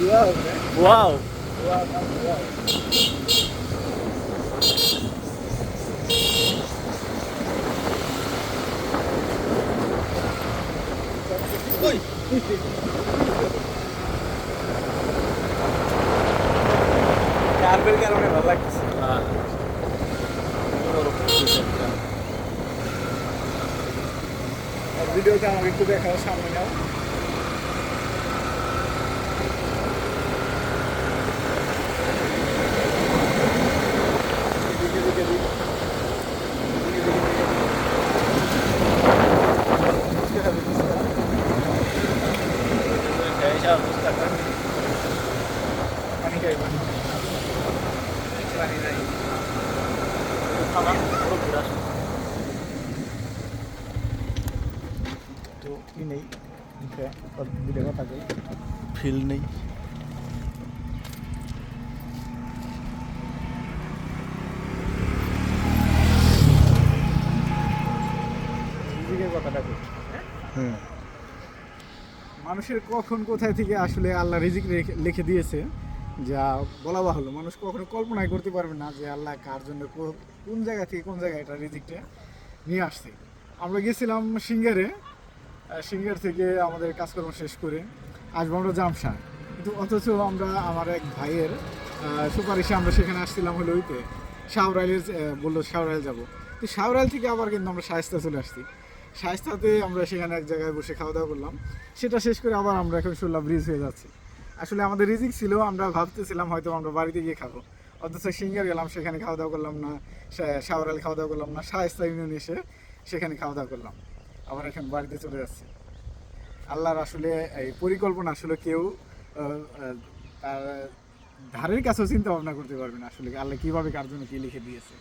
Wow. কার্বের কারণে ভালো লাগছে। ভিডিওতে আমাকে একটু দেখাও, সামনে নাও। পানি খাইবা? পানি নাই। তো কি নেই ভিডিও কথা কই, ফিল নেই। রিজিকের কথাটা কই। হুম। মানুষের কখন কোথায় থেকে আসলে আল্লাহ রিজিক লিখে দিয়েছে যা বলা বাহুল্য। মানুষ কখনো কল্পনাই করতে পারবে না যে আল্লাহ কার জন্য কোন জায়গা থেকে কোন জায়গায় এটা রিজিকটা নিয়ে আসছে। আমরা গেছিলাম সিঙ্গারে, সিঙ্গার থেকে আমাদের কাজকর্ম শেষ করে আসবো আমরা জামশা, কিন্তু অথচ আমরা আমার এক ভাইয়ের সুপারিশে আমরা সেখানে আসছিলাম হলো ওইতে শাহরাইলে, বললো শাহরাইল যাবো, তো শাহরাইল থেকে আবার কিন্তু আমরা শায়েস্তা চলে আসছি। শায়েস্তাতে আমরা সেখানে এক জায়গায় বসে খাওয়া দাওয়া করলাম, সেটা শেষ করে আবার আমরা এখন শুনলাম ব্রিজ হয়ে যাচ্ছি। আসলে আমাদের রিজিক ছিল, আমরা ভাবতেছিলাম হয়তো আমরা বাড়িতে গিয়ে খাবো, অথচ সিঙ্গার গেলাম সেখানে খাওয়া দাওয়া করলাম না, শাহরাইল খাওয়া দাওয়া করলাম না, শায়েস্তা ইউনিয়নে এসে সেখানে খাওয়া দাওয়া করলাম, আবার এখন বাড়িতে চলে যাচ্ছি। আল্লাহর আসলে এই পরিকল্পনা আসলে কেউ তার ধারের কাছেও চিন্তা ভাবনা করতে পারবে না আসলে আল্লাহ কীভাবে কার জন্য কী লিখে দিয়েছে।